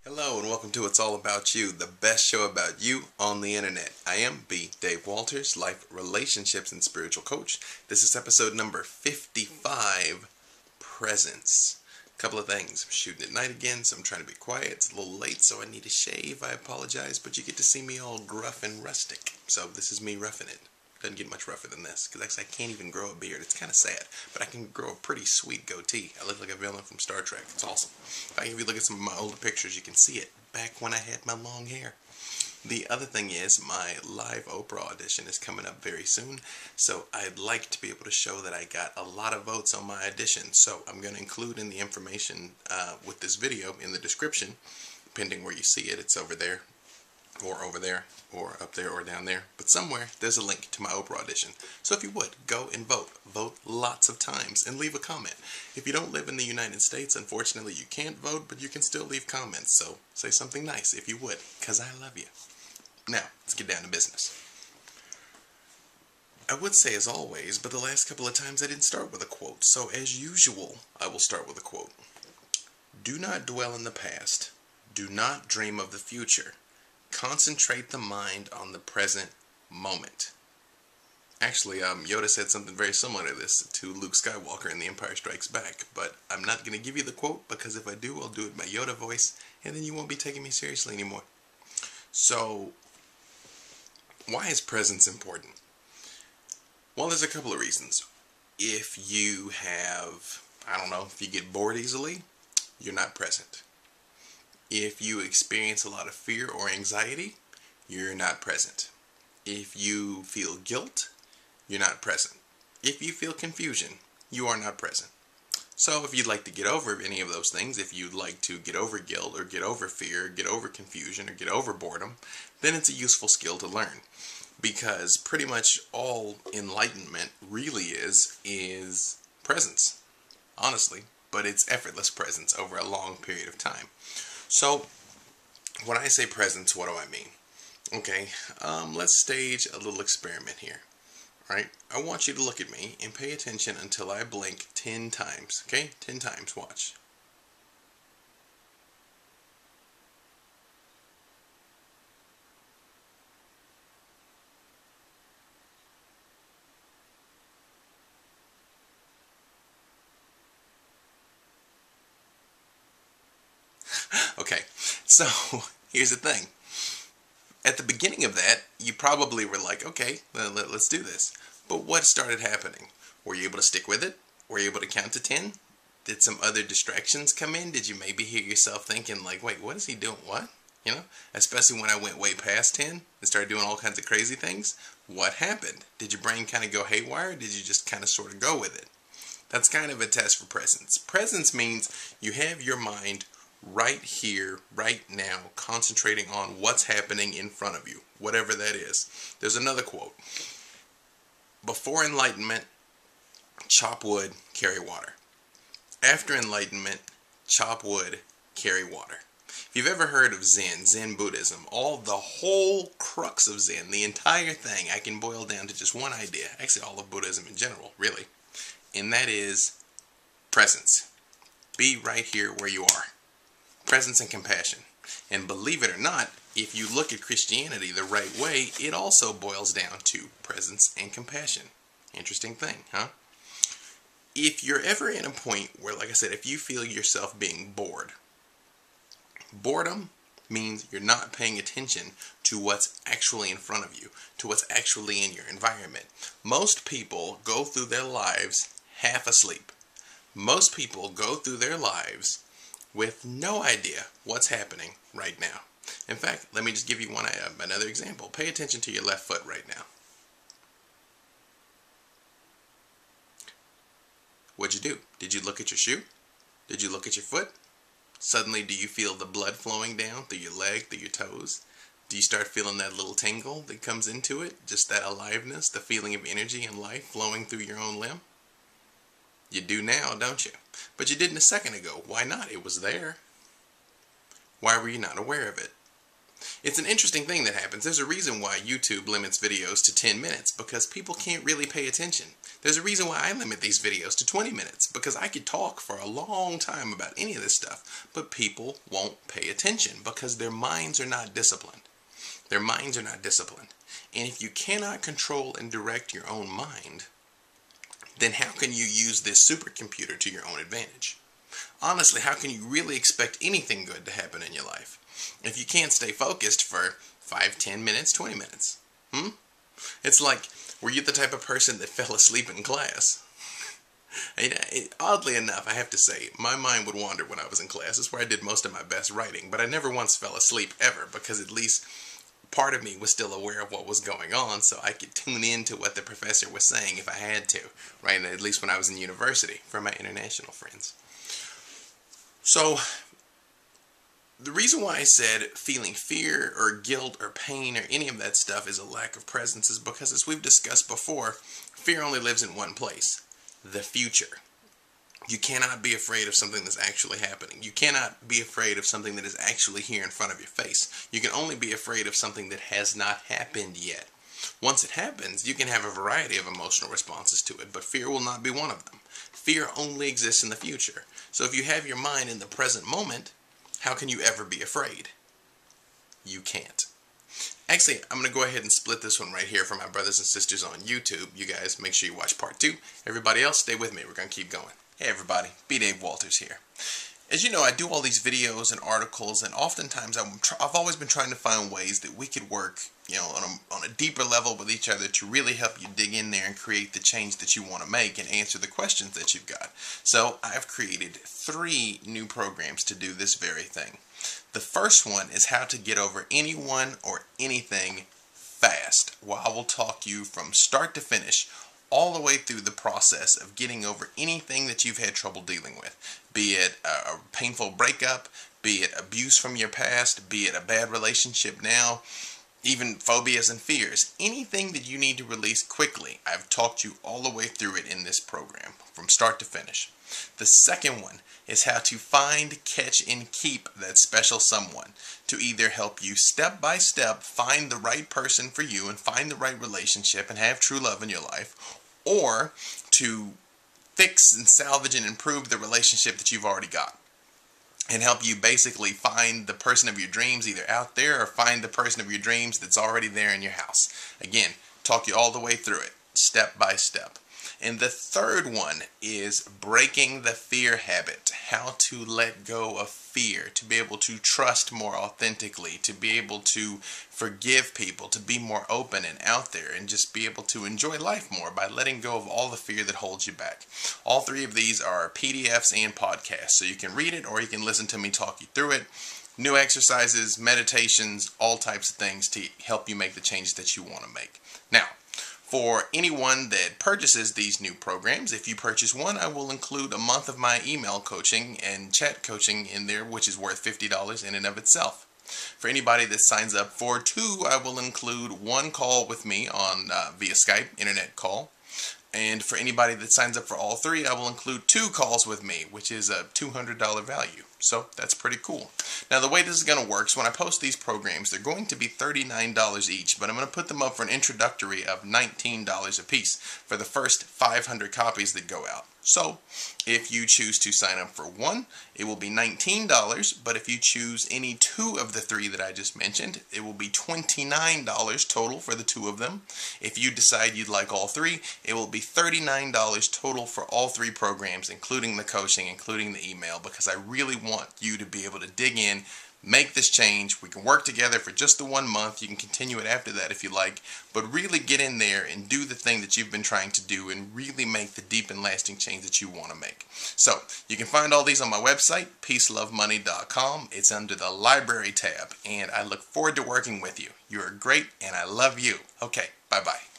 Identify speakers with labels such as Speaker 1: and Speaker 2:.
Speaker 1: Hello and welcome to It's All About You, the best show about you on the internet. I am B. Dave Walters, life, relationships, and spiritual coach. This is episode number 55, Presence. A couple of things. I'm shooting at night again, so I'm trying to be quiet. It's a little late, so I need a shave. I apologize, but you get to see me all gruff and rustic. So this is me roughing it. Doesn't get much rougher than this, because actually I can't even grow a beard. It's kind of sad, but I can grow a pretty sweet goatee. I look like a villain from Star Trek. It's awesome. If you look at some of my older pictures, you can see it back when I had my long hair. The other thing is my live Oprah audition is coming up very soon, so I'd like to be able to show that I got a lot of votes on my audition. So I'm going to include in the information with this video in the description, depending where you see it. It's over there, or over there, or up there, or down there, but somewhere there's a link to my Oprah audition. So if you would, go and vote lots of times, and leave a comment. If you don't live in the United States, unfortunately you can't vote, but you can still leave comments, so say something nice if you would, because I love you. Now, let's get down to business. I would say as always, but the last couple of times I didn't start with a quote, so as usual, I will start with a quote. Do not dwell in the past. Do not dream of the future. Concentrate the mind on the present moment. Actually, Yoda said something very similar to this to Luke Skywalker in The Empire Strikes Back, but I'm not going to give you the quote, because if I do, I'll do it in my Yoda voice, and then you won't be taking me seriously anymore. So, why is presence important? Well, there's a couple of reasons. If you have, if you get bored easily, you're not present. If you experience a lot of fear or anxiety, you're not present. If you feel guilt, you're not present. If you feel confusion, you are not present. So if you'd like to get over any of those things, if you'd like to get over guilt or get over fear, get over confusion, or get over boredom, then it's a useful skill to learn. Because pretty much all enlightenment really is presence, honestly. But it's effortless presence over a long period of time. So, when I say presence, what do I mean? Okay, let's stage a little experiment here. Alright, I want you to look at me and pay attention until I blink 10 times. Okay, 10 times, watch. Okay, so here's the thing. At the beginning of that, you probably were like, okay, let's do this. But what started happening? Were you able to stick with it? Were you able to count to 10? Did some other distractions come in? Did you maybe hear yourself thinking like, wait, what is he doing? What? You know, especially when I went way past 10 and started doing all kinds of crazy things. What happened? Did your brain kind of go haywire? Or did you just kind of sort of go with it? That's kind of a test for presence. Presence means you have your mind right here, right now, concentrating on what's happening in front of you, whatever that is. There's another quote. Before enlightenment, chop wood, carry water. After enlightenment, chop wood, carry water. If you've ever heard of Zen Buddhism, the whole crux of Zen, the entire thing, I can boil down to just one idea. Actually, all of Buddhism in general, really. And that is presence. Be right here where you are. Presence and compassion. And believe it or not, if you look at Christianity the right way, it also boils down to presence and compassion. Interesting thing, huh? If you're ever in a point where, like I said, if you feel yourself being bored, boredom means you're not paying attention to what's actually in front of you, to what's actually in your environment. Most people go through their lives half asleep. Most people go through their lives with no idea what's happening right now. In fact, let me just give you another example. Pay attention to your left foot right now. What'd you do? Did you look at your shoe? Did you look at your foot? Suddenly, do you feel the blood flowing down through your leg, through your toes? Do you start feeling that little tingle that comes into it? Just that aliveness, the feeling of energy and life flowing through your own limb? You do now, don't you? But you didn't a second ago. Why not? It was there. Why were you not aware of it? It's an interesting thing that happens. There's a reason why YouTube limits videos to 10 minutes, because people can't really pay attention. There's a reason why I limit these videos to 20 minutes, because I could talk for a long time about any of this stuff, but people won't pay attention because their minds are not disciplined. Their minds are not disciplined. And if you cannot control and direct your own mind, then how can you use this supercomputer to your own advantage? Honestly, how can you really expect anything good to happen in your life if you can't stay focused for 5, 10 minutes, 20 minutes? It's like, were you the type of person that fell asleep in class? Oddly enough, I have to say, my mind would wander when I was in class. That's where I did most of my best writing, but I never once fell asleep ever, because at least part of me was still aware of what was going on, so I could tune in to what the professor was saying if I had to, right? At least when I was in university, for my international friends. So, the reason why I said feeling fear or guilt or pain or any of that stuff is a lack of presence is because, as we've discussed before, fear only lives in one place: the future. You cannot be afraid of something that's actually happening. You cannot be afraid of something that is actually here in front of your face. You can only be afraid of something that has not happened yet. Once it happens, you can have a variety of emotional responses to it, but fear will not be one of them. Fear only exists in the future. So if you have your mind in the present moment, how can you ever be afraid? You can't. Actually, I'm going to go ahead and split this one right here for my brothers and sisters on YouTube. You guys, make sure you watch part 2. Everybody else, stay with me. We're going to keep going. Hey everybody, B. Dave Walters here. As you know, I do all these videos and articles, and oftentimes I've always been trying to find ways that we could work, on a deeper level with each other to really help you dig in there and create the change that you want to make and answer the questions that you've got. So I've created 3 new programs to do this very thing. The first one is how to get over anyone or anything fast. Well, I will talk you from start to finish, all the way through the process of getting over anything that you've had trouble dealing with. Be it a painful breakup, be it abuse from your past, be it a bad relationship now, even phobias and fears. Anything that you need to release quickly, I've talked you all the way through it in this program, from start to finish. The second one is how to find, catch, and keep that special someone, to either help you step by step find the right person for you and find the right relationship and have true love in your life, or to fix and salvage and improve the relationship that you've already got, and help you basically find the person of your dreams either out there or find the person of your dreams that's already there in your house. Again, talk you all the way through it, step by step. And the third one is breaking the fear habit, how to let go of fear, to be able to trust more authentically, to be able to forgive people, to be more open and out there, and just be able to enjoy life more by letting go of all the fear that holds you back. All 3 of these are PDFs and podcasts, so you can read it or you can listen to me talk you through it. New exercises, meditations, all types of things to help you make the changes that you want to make. Now, for anyone that purchases these new programs, if you purchase one, I will include a month of my email coaching and chat coaching in there, which is worth $50 in and of itself. For anybody that signs up for 2, I will include 1 call with me on via Skype, internet call. And for anybody that signs up for all 3, I will include 2 calls with me, which is a $200 value. So that's pretty cool. Now the way this is going to work is when I post these programs, they're going to be $39 each, but I'm going to put them up for an introductory of $19 a piece for the first 500 copies that go out. So if you choose to sign up for 1, it will be $19, but if you choose any 2 of the 3 that I just mentioned, it will be $29 total for the 2 of them. If you decide you'd like all 3, it will be $39 total for all 3 programs, including the coaching, including the email, because I really want you to be able to dig in, make this change. We can work together for just the 1 month. You can continue it after that if you like, but really get in there and do the thing that you've been trying to do and really make the deep and lasting change that you want to make. So you can find all these on my website, peacelovemoney.com. It's under the library tab, and I look forward to working with you. You are great, and I love you. Okay, bye-bye.